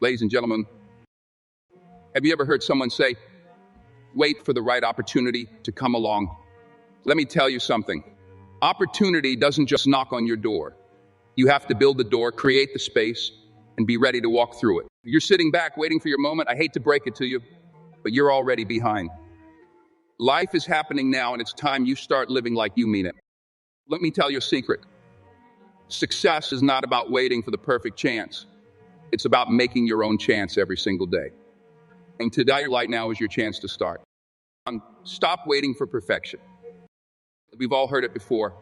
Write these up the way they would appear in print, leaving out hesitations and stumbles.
Ladies and gentlemen, have you ever heard someone say, wait for the right opportunity to come along? Let me tell you something. Opportunity doesn't just knock on your door. You have to build the door, create the space, and be ready to walk through it. You're sitting back waiting for your moment. I hate to break it to you, but you're already behind. Life is happening now, and it's time you start living like you mean it. Let me tell you a secret. Success is not about waiting for the perfect chance. It's about making your own chance every single day. And today, right now, is your chance to start. Stop waiting for perfection. We've all heard it before.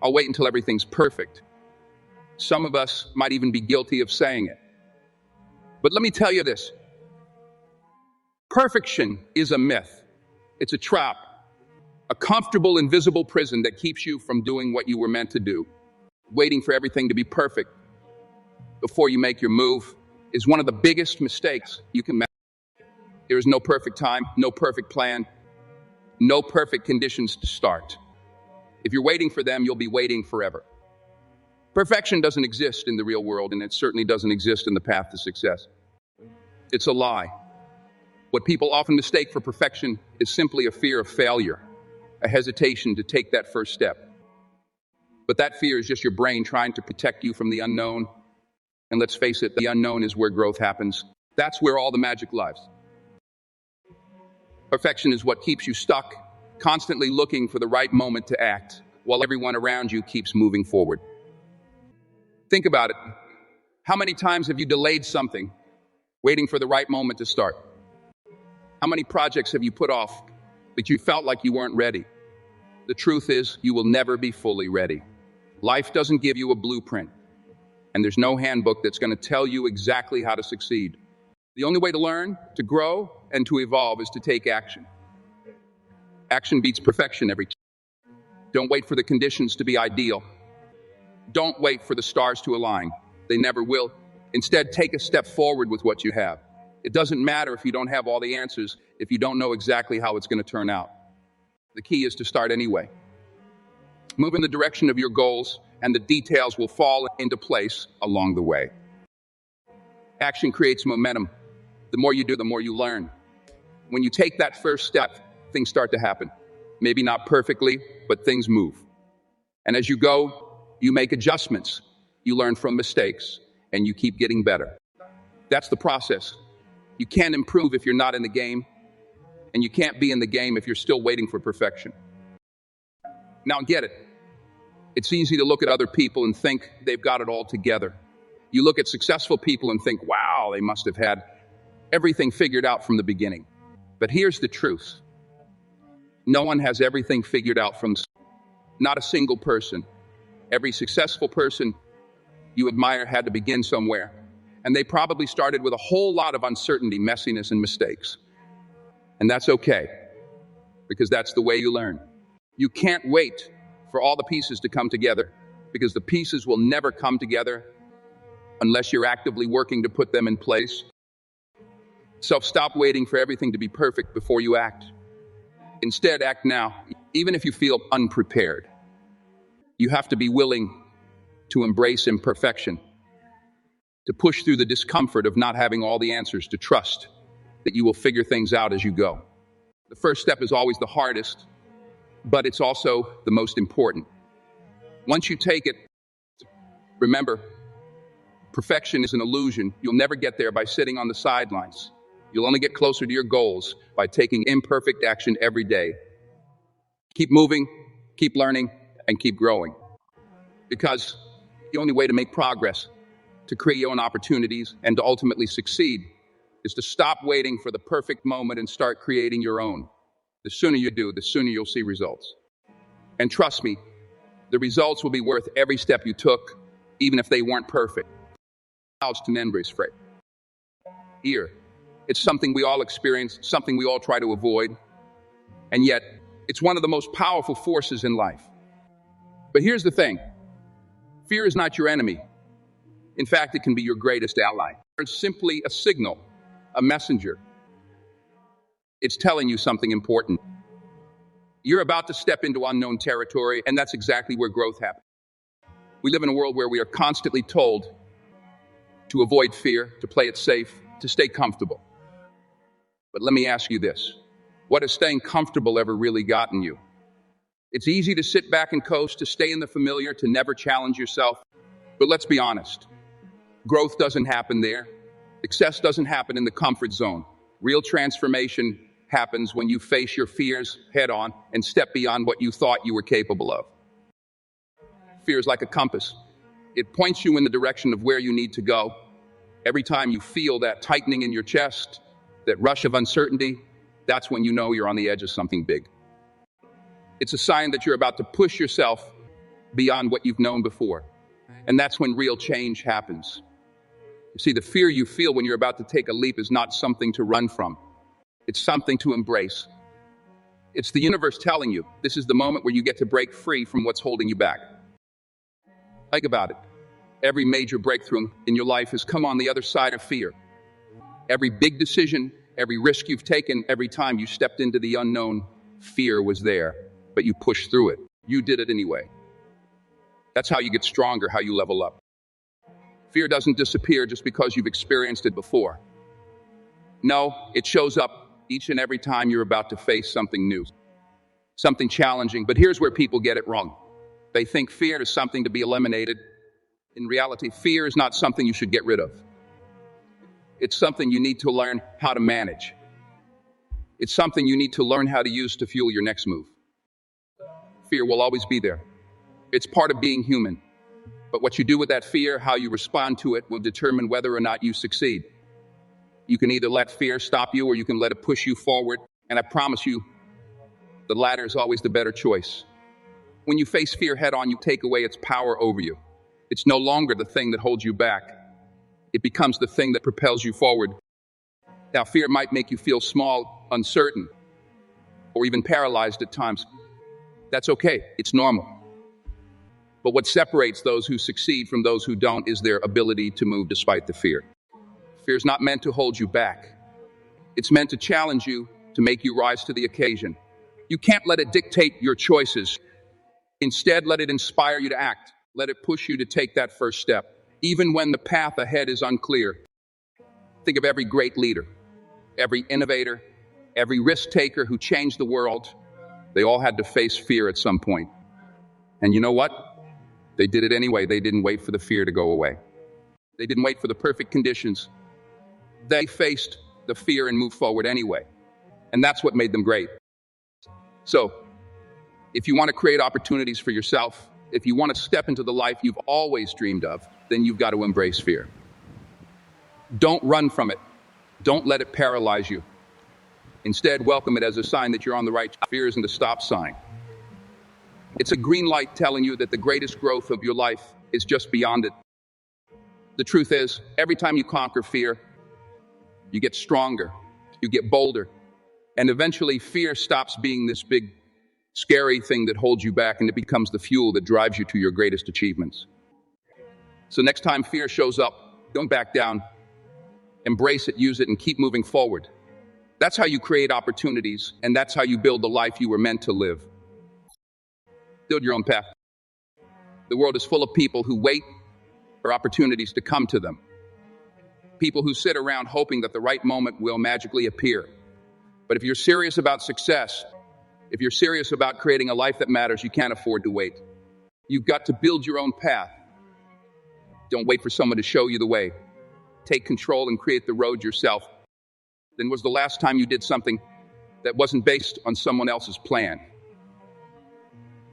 I'll wait until everything's perfect. Some of us might even be guilty of saying it. But let me tell you this. Perfection is a myth. It's a trap. A comfortable, invisible prison that keeps you from doing what you were meant to do. Waiting for everything to be perfect before you make your move is one of the biggest mistakes you can make. There is no perfect time, no perfect plan, no perfect conditions to start. If you're waiting for them, you'll be waiting forever. Perfection doesn't exist in the real world, and it certainly doesn't exist in the path to success. It's a lie. What people often mistake for perfection is simply a fear of failure, a hesitation to take that first step. But that fear is just your brain trying to protect you from the unknown. And let's face it, the unknown is where growth happens. That's where all the magic lies. Perfection is what keeps you stuck, constantly looking for the right moment to act, while everyone around you keeps moving forward. Think about it. How many times have you delayed something, waiting for the right moment to start? How many projects have you put off, but you felt like you weren't ready? The truth is, you will never be fully ready. Life doesn't give you a blueprint, and there's no handbook that's going to tell you exactly how to succeed. The only way to learn, to grow, and to evolve is to take action. Action beats perfection every time. Don't wait for the conditions to be ideal. Don't wait for the stars to align. They never will. Instead, take a step forward with what you have. It doesn't matter if you don't have all the answers, if you don't know exactly how it's going to turn out. The key is to start anyway. Move in the direction of your goals, and the details will fall into place along the way. Action creates momentum. The more you do, the more you learn. When you take that first step, things start to happen. Maybe not perfectly, but things move. And as you go, you make adjustments. You learn from mistakes, and you keep getting better. That's the process. You can't improve if you're not in the game, and you can't be in the game if you're still waiting for perfection. Now get it. It's easy to look at other people and think they've got it all together. You look at successful people and think, wow, they must have had everything figured out from the beginning. But here's the truth. No one has everything figured out from not a single person. Every successful person you admire had to begin somewhere. And they probably started with a whole lot of uncertainty, messiness, and mistakes. And that's okay, because that's the way you learn. You can't wait for all the pieces to come together, because the pieces will never come together unless you're actively working to put them in place. So stop waiting for everything to be perfect before you act. Instead, act now, even if you feel unprepared. You have to be willing to embrace imperfection, to push through the discomfort of not having all the answers, to trust that you will figure things out as you go. The first step is always the hardest, but it's also the most important. Once you take it, remember, perfection is an illusion. You'll never get there by sitting on the sidelines. You'll only get closer to your goals by taking imperfect action every day. Keep moving, keep learning, and keep growing. Because the only way to make progress, to create your own opportunities, and to ultimately succeed is to stop waiting for the perfect moment and start creating your own. The sooner you do, the sooner you'll see results. And trust me, the results will be worth every step you took, even if they weren't perfect. Here, it's something we all experience, something we all try to avoid, and yet it's one of the most powerful forces in life. But here's the thing. Fear is not your enemy. In fact, it can be your greatest ally. It's simply a signal, a messenger. It's telling you something important. You're about to step into unknown territory, and that's exactly where growth happens. We live in a world where we are constantly told to avoid fear, to play it safe, to stay comfortable. But let me ask you this. What has staying comfortable ever really gotten you? It's easy to sit back and coast, to stay in the familiar, to never challenge yourself. But let's be honest. Growth doesn't happen there. Success doesn't happen in the comfort zone. Real transformation happens when you face your fears head on and step beyond what you thought you were capable of. Fear is like a compass. It points you in the direction of where you need to go. Every time you feel that tightening in your chest, that rush of uncertainty, that's when you know you're on the edge of something big. It's a sign that you're about to push yourself beyond what you've known before. And that's when real change happens. You see, the fear you feel when you're about to take a leap is not something to run from. It's something to embrace. It's the universe telling you this is the moment where you get to break free from what's holding you back. Think about it. Every major breakthrough in your life has come on the other side of fear. Every big decision, every risk you've taken, every time you stepped into the unknown, fear was there, but you pushed through it. You did it anyway. That's how you get stronger, how you level up. Fear doesn't disappear just because you've experienced it before. No, it shows up each and every time you're about to face something new, something challenging. But here's where people get it wrong. They think fear is something to be eliminated. In reality, fear is not something you should get rid of. It's something you need to learn how to manage. It's something you need to learn how to use to fuel your next move. Fear will always be there. It's part of being human. But what you do with that fear, how you respond to it, will determine whether or not you succeed. You can either let fear stop you or you can let it push you forward. And I promise you, the latter is always the better choice. When you face fear head on, you take away its power over you. It's no longer the thing that holds you back. It becomes the thing that propels you forward. Now, fear might make you feel small, uncertain, or even paralyzed at times. That's okay. It's normal. But what separates those who succeed from those who don't is their ability to move despite the fear. Fear is not meant to hold you back. It's meant to challenge you, to make you rise to the occasion. You can't let it dictate your choices. Instead, let it inspire you to act. Let it push you to take that first step, even when the path ahead is unclear. Think of every great leader, every innovator, every risk taker who changed the world. They all had to face fear at some point. And you know what? They did it anyway. They didn't wait for the fear to go away. They didn't wait for the perfect conditions. They faced the fear and moved forward anyway. And that's what made them great. So, if you want to create opportunities for yourself, if you want to step into the life you've always dreamed of, then you've got to embrace fear. Don't run from it. Don't let it paralyze you. Instead, welcome it as a sign that you're on the right track. Fear isn't a stop sign. It's a green light telling you that the greatest growth of your life is just beyond it. The truth is, every time you conquer fear, you get stronger, you get bolder, and eventually fear stops being this big, scary thing that holds you back, and it becomes the fuel that drives you to your greatest achievements. So next time fear shows up, don't back down. Embrace it, use it, and keep moving forward. That's how you create opportunities, and that's how you build the life you were meant to live. Build your own path. The world is full of people who wait for opportunities to come to them. People who sit around hoping that the right moment will magically appear. But if you're serious about success, if you're serious about creating a life that matters, you can't afford to wait. You've got to build your own path. Don't wait for someone to show you the way. Take control and create the road yourself. When was the last time you did something that wasn't based on someone else's plan?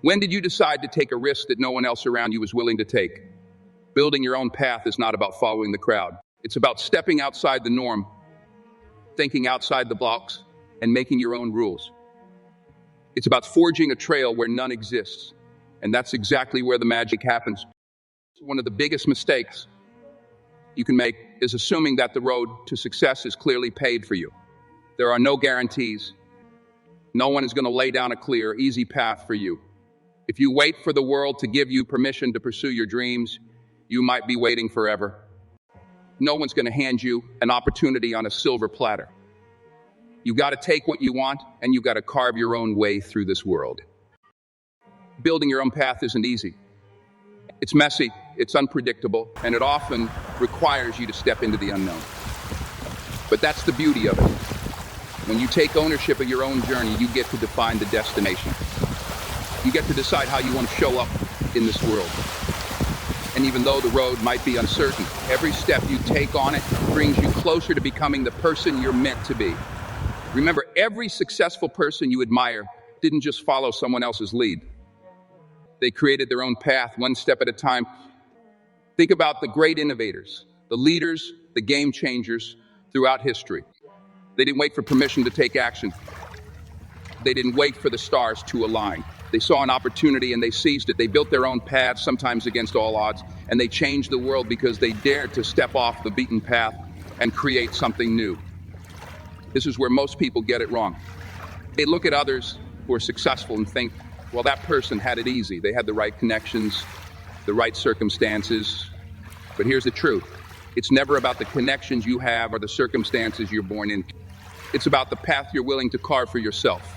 When did you decide to take a risk that no one else around you was willing to take? Building your own path is not about following the crowd. It's about stepping outside the norm, thinking outside the blocks, and making your own rules. It's about forging a trail where none exists. And that's exactly where the magic happens. One of the biggest mistakes you can make is assuming that the road to success is clearly paved for you. There are no guarantees. No one is going to lay down a clear, easy path for you. If you wait for the world to give you permission to pursue your dreams, you might be waiting forever. No one's going to hand you an opportunity on a silver platter. You got to take what you want, and you got to carve your own way through this world. Building your own path isn't easy. It's messy, it's unpredictable, and it often requires you to step into the unknown. But that's the beauty of it. When you take ownership of your own journey, you get to define the destination. You get to decide how you want to show up in this world. And even though the road might be uncertain, every step you take on it brings you closer to becoming the person you're meant to be. Remember, every successful person you admire didn't just follow someone else's lead. They created their own path, one step at a time. Think about the great innovators, the leaders, the game changers throughout history. They didn't wait for permission to take action. They didn't wait for the stars to align. They saw an opportunity and they seized it. They built their own paths, sometimes against all odds, and they changed the world because they dared to step off the beaten path and create something new. This is where most people get it wrong. They look at others who are successful and think, well, that person had it easy. They had the right connections, the right circumstances. But here's the truth. It's never about the connections you have or the circumstances you're born in. It's about the path you're willing to carve for yourself.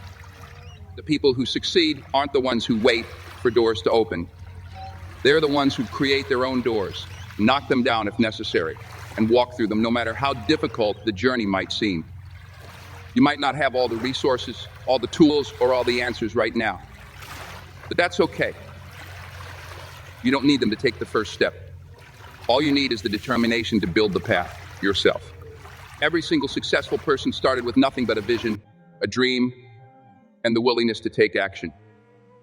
The people who succeed aren't the ones who wait for doors to open. They're the ones who create their own doors, knock them down if necessary, and walk through them no matter how difficult the journey might seem. You might not have all the resources, all the tools, or all the answers right now. But that's okay. You don't need them to take the first step. All you need is the determination to build the path yourself. Every single successful person started with nothing but a vision, a dream, and the willingness to take action.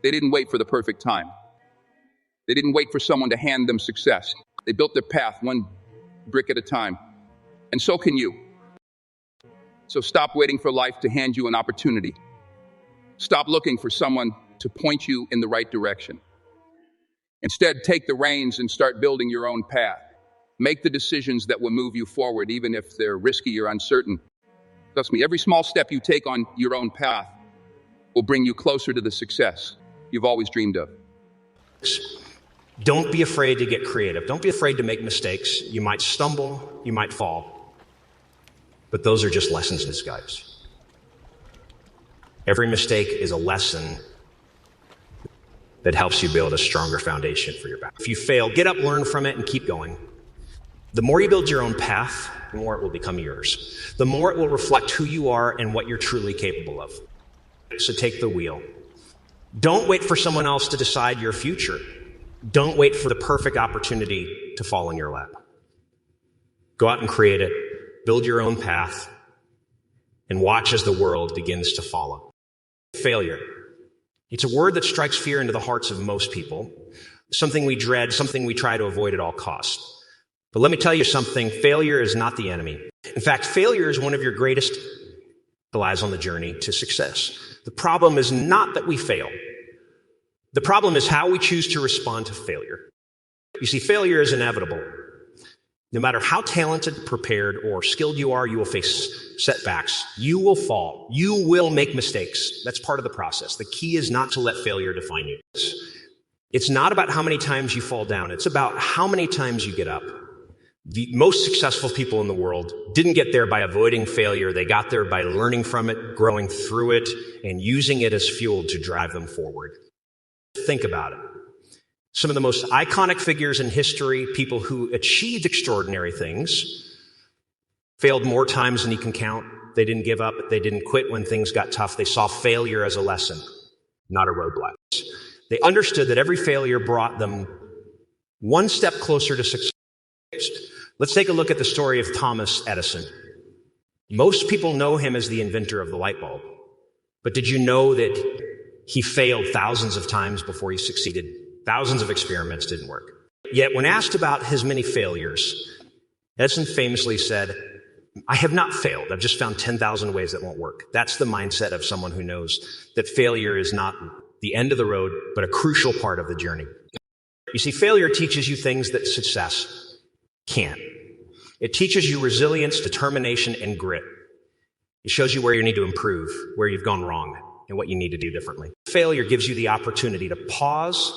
They didn't wait for the perfect time. They didn't wait for someone to hand them success. They built their path one brick at a time. And so can you. So stop waiting for life to hand you an opportunity. Stop looking for someone to point you in the right direction. Instead, take the reins and start building your own path. Make the decisions that will move you forward, even if they're risky or uncertain. Trust me, every small step you take on your own path will bring you closer to the success you've always dreamed of. Don't be afraid to get creative. Don't be afraid to make mistakes. You might stumble, you might fall, but those are just lessons in disguise. Every mistake is a lesson that helps you build a stronger foundation for your back. If you fail, get up, learn from it, and keep going. The more you build your own path, the more it will become yours. The more it will reflect who you are and what you're truly capable of. So take the wheel. Don't wait for someone else to decide your future. Don't wait for the perfect opportunity to fall in your lap. Go out and create it, build your own path, and watch as the world begins to follow. Failure. It's a word that strikes fear into the hearts of most people, something we dread, something we try to avoid at all costs. But let me tell you something, failure is not the enemy. In fact, failure is one of your greatest allies on the journey to success. The problem is not that we fail. The problem is how we choose to respond to failure. You see, failure is inevitable. No matter how talented, prepared, or skilled you are, you will face setbacks. You will fall. You will make mistakes. That's part of the process. The key is not to let failure define you. It's not about how many times you fall down. It's about how many times you get up. The most successful people in the world didn't get there by avoiding failure. They got there by learning from it, growing through it, and using it as fuel to drive them forward. Think about it. Some of the most iconic figures in history, people who achieved extraordinary things, failed more times than you can count. They didn't give up. They didn't quit when things got tough. They saw failure as a lesson, not a roadblock. They understood that every failure brought them one step closer to success. Let's take a look at the story of Thomas Edison. Most people know him as the inventor of the light bulb. But did you know that he failed thousands of times before he succeeded? Thousands of experiments didn't work. Yet when asked about his many failures, Edison famously said, "I have not failed. I've just found 10,000 ways that won't work." That's the mindset of someone who knows that failure is not the end of the road, but a crucial part of the journey. You see, failure teaches you things that success can't. It teaches you resilience, determination, and grit. It shows you where you need to improve, where you've gone wrong, and what you need to do differently. Failure gives you the opportunity to pause,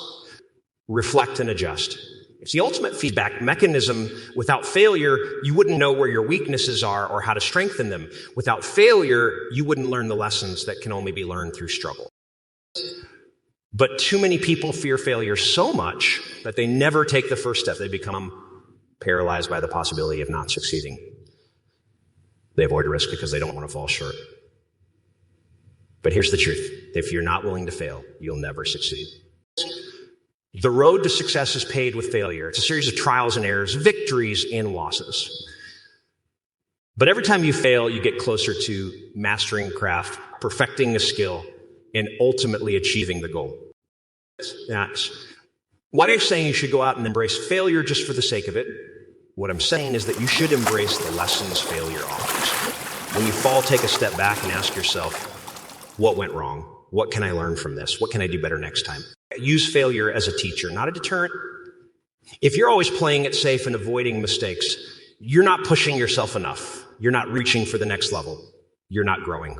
reflect, and adjust. It's the ultimate feedback mechanism. Without failure, you wouldn't know where your weaknesses are or how to strengthen them. Without failure, you wouldn't learn the lessons that can only be learned through struggle. But too many people fear failure so much that they never take the first step. They become paralyzed by the possibility of not succeeding. They avoid risk because they don't want to fall short. But here's the truth. If you're not willing to fail, you'll never succeed. The road to success is paved with failure. It's a series of trials and errors, victories and losses. But every time you fail, you get closer to mastering craft, perfecting a skill, and ultimately achieving the goal. That's why I'm saying you should go out and embrace failure just for the sake of it. What I'm saying is that you should embrace the lessons failure offers. When you fall, take a step back and ask yourself, what went wrong? What can I learn from this? What can I do better next time? Use failure as a teacher, not a deterrent. If you're always playing it safe and avoiding mistakes, you're not pushing yourself enough. You're not reaching for the next level. You're not growing.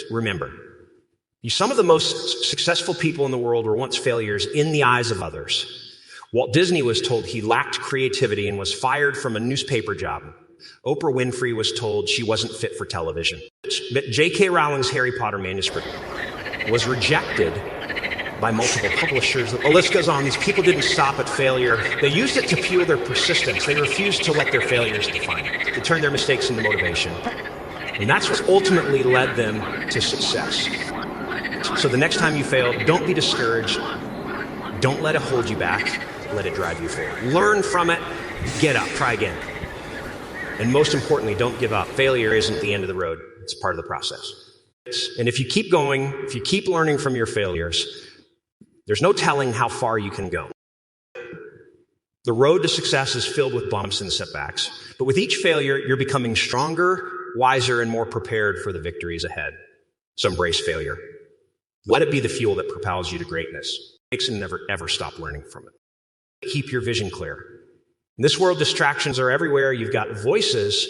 Remember, some of the most successful people in the world were once failures in the eyes of others. Walt Disney was told he lacked creativity and was fired from a newspaper job. Oprah Winfrey was told she wasn't fit for television. J.K. Rowling's Harry Potter manuscript was rejected by multiple publishers. The list goes on. These people didn't stop at failure. They used it to fuel their persistence. They refused to let their failures define them. They turned their mistakes into motivation. And that's what ultimately led them to success. So the next time you fail, don't be discouraged. Don't let it hold you back. Let it drive you forward. Learn from it. Get up. Try again. And most importantly, don't give up. Failure isn't the end of the road. It's part of the process. And if you keep going, if you keep learning from your failures, there's no telling how far you can go. The road to success is filled with bumps and setbacks. But with each failure, you're becoming stronger, wiser, and more prepared for the victories ahead. So embrace failure. Let it be the fuel that propels you to greatness. Makes and never, ever stop learning from it. Keep your vision clear. In this world, distractions are everywhere. You've got voices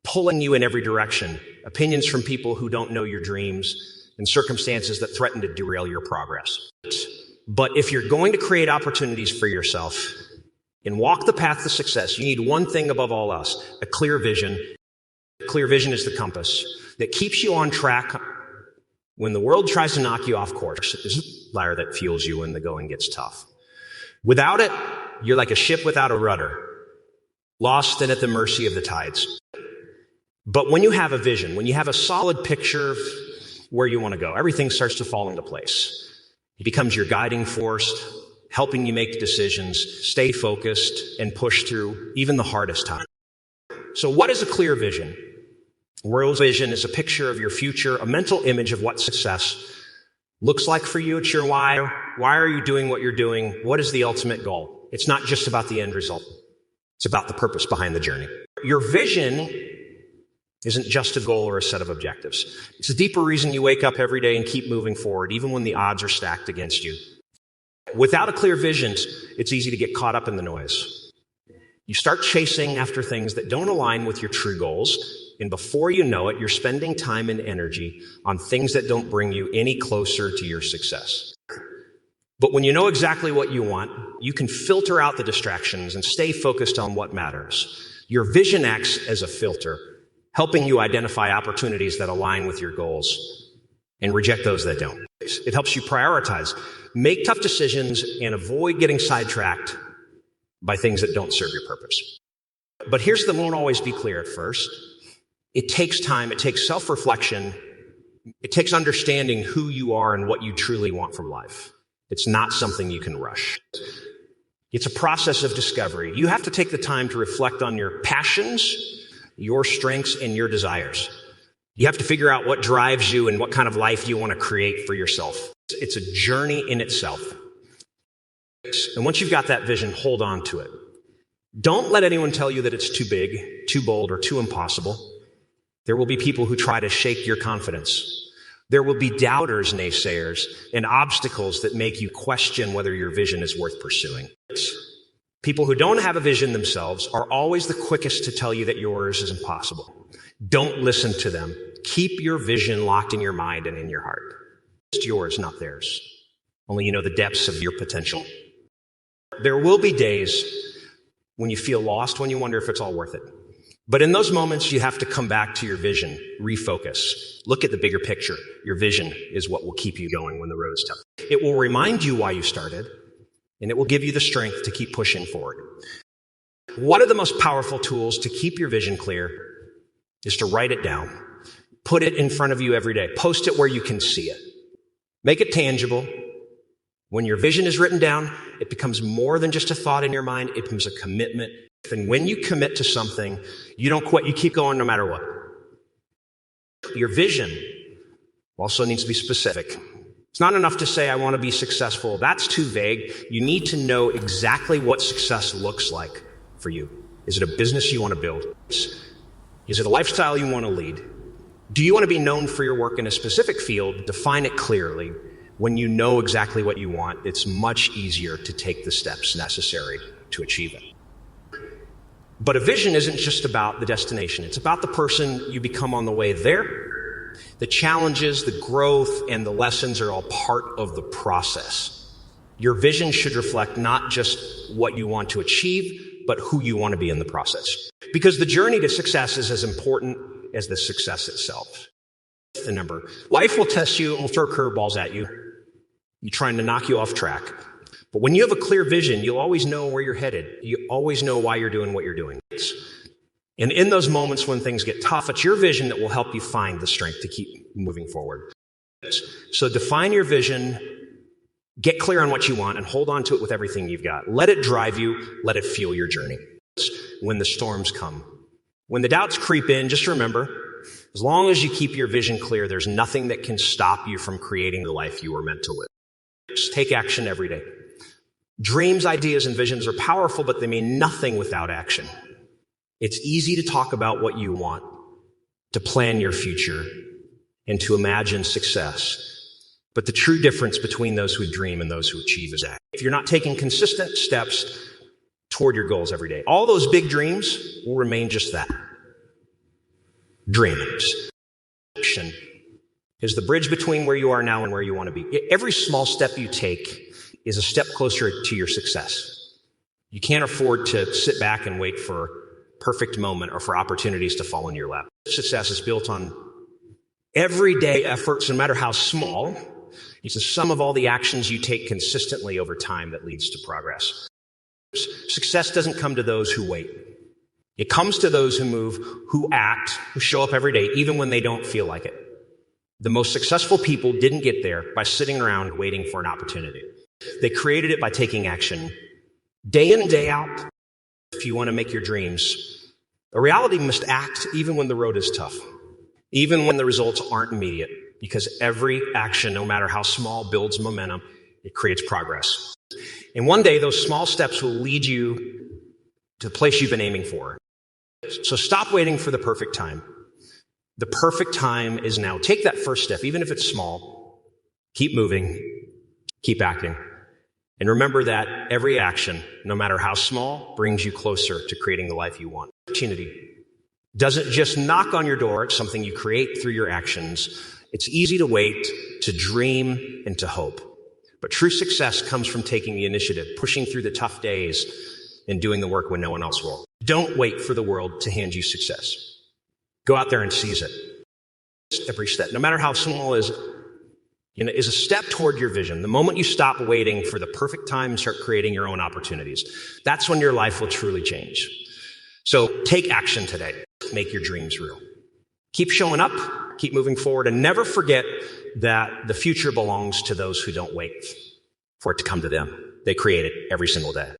pulling you in every direction, opinions from people who don't know your dreams, and circumstances that threaten to derail your progress. But if you're going to create opportunities for yourself and walk the path to success, you need one thing above all else, a clear vision. A clear vision is the compass that keeps you on track when the world tries to knock you off course. It's a fire that fuels you when the going gets tough. Without it, you're like a ship without a rudder, lost and at the mercy of the tides. But when you have a vision, when you have a solid picture of where you want to go, everything starts to fall into place. It becomes your guiding force, helping you make decisions, stay focused, and push through even the hardest time. So what is a clear vision? World vision is a picture of your future, a mental image of what success looks like for you. It's your why. Why are you doing what you're doing? What is the ultimate goal? It's not just about the end result. It's about the purpose behind the journey. Your vision isn't just a goal or a set of objectives. It's a deeper reason you wake up every day and keep moving forward, even when the odds are stacked against you. Without a clear vision, it's easy to get caught up in the noise. You start chasing after things that don't align with your true goals, and before you know it, you're spending time and energy on things that don't bring you any closer to your success. But when you know exactly what you want, you can filter out the distractions and stay focused on what matters. Your vision acts as a filter, helping you identify opportunities that align with your goals and reject those that don't. It helps you prioritize, make tough decisions, and avoid getting sidetracked by things that don't serve your purpose. But here's the won't always be clear at first. It takes time. It takes self-reflection. It takes understanding who you are and what you truly want from life. It's not something you can rush. It's a process of discovery. You have to take the time to reflect on your passions, your strengths, and your desires. You have to figure out what drives you and what kind of life you want to create for yourself. It's a journey in itself. And once you've got that vision, hold on to it. Don't let anyone tell you that it's too big, too bold, or too impossible. There will be people who try to shake your confidence. There will be doubters, naysayers, and obstacles that make you question whether your vision is worth pursuing. People who don't have a vision themselves are always the quickest to tell you that yours is impossible. Don't listen to them. Keep your vision locked in your mind and in your heart. It's yours, not theirs. Only you know the depths of your potential. There will be days when you feel lost, when you wonder if it's all worth it. But in those moments, you have to come back to your vision, refocus, look at the bigger picture. Your vision is what will keep you going when the road is tough. It will remind you why you started, and it will give you the strength to keep pushing forward. One of the most powerful tools to keep your vision clear is to write it down. Put it in front of you every day. Post it where you can see it. Make it tangible. When your vision is written down, it becomes more than just a thought in your mind. It becomes a commitment. And when you commit to something, you don't quit. You keep going no matter what. Your vision also needs to be specific. It's not enough to say, I want to be successful. That's too vague. You need to know exactly what success looks like for you. Is it a business you want to build? Is it a lifestyle you want to lead? Do you want to be known for your work in a specific field? Define it clearly. When you know exactly what you want, it's much easier to take the steps necessary to achieve it. But a vision isn't just about the destination. It's about the person you become on the way there. The challenges, the growth, and the lessons are all part of the process. Your vision should reflect not just what you want to achieve, but who you want to be in the process. Because the journey to success is as important as the success itself. Remember, life will test you and will throw curveballs at you. You're trying to knock you off track. But when you have a clear vision, you'll always know where you're headed. You always know why you're doing what you're doing. And in those moments when things get tough, it's your vision that will help you find the strength to keep moving forward. So define your vision, get clear on what you want, and hold on to it with everything you've got. Let it drive you. Let it fuel your journey. When the storms come, when the doubts creep in, just remember, as long as you keep your vision clear, there's nothing that can stop you from creating the life you were meant to live. Just take action every day. Dreams, ideas, and visions are powerful, but they mean nothing without action. It's easy to talk about what you want, to plan your future, and to imagine success. But the true difference between those who dream and those who achieve is act. If you're not taking consistent steps toward your goals every day, all those big dreams will remain just that. Dreams. Action is the bridge between where you are now and where you want to be. Every small step you take is a step closer to your success. You can't afford to sit back and wait for a perfect moment or for opportunities to fall in your lap. Success is built on everyday efforts, no matter how small. It's the sum of all the actions you take consistently over time that leads to progress. Success doesn't come to those who wait. It comes to those who move, who act, who show up every day, even when they don't feel like it. The most successful people didn't get there by sitting around waiting for an opportunity. They created it by taking action day in and day out. If you want to make your dreams, a reality must act even when the road is tough, even when the results aren't immediate, because every action, no matter how small, builds momentum. It creates progress. And one day, those small steps will lead you to the place you've been aiming for. So stop waiting for the perfect time. The perfect time is now. Take that first step, even if it's small. Keep moving. Keep acting. And remember that every action, no matter how small, brings you closer to creating the life you want. Opportunity doesn't just knock on your door. It's something you create through your actions. It's easy to wait, to dream, and to hope. But true success comes from taking the initiative, pushing through the tough days, and doing the work when no one else will. Don't wait for the world to hand you success. Go out there and seize it. Every step, no matter how small, is a step toward your vision. The moment you stop waiting for the perfect time and start creating your own opportunities, that's when your life will truly change. So take action today. Make your dreams real. Keep showing up, keep moving forward, and never forget that the future belongs to those who don't wait for it to come to them. They create it every single day.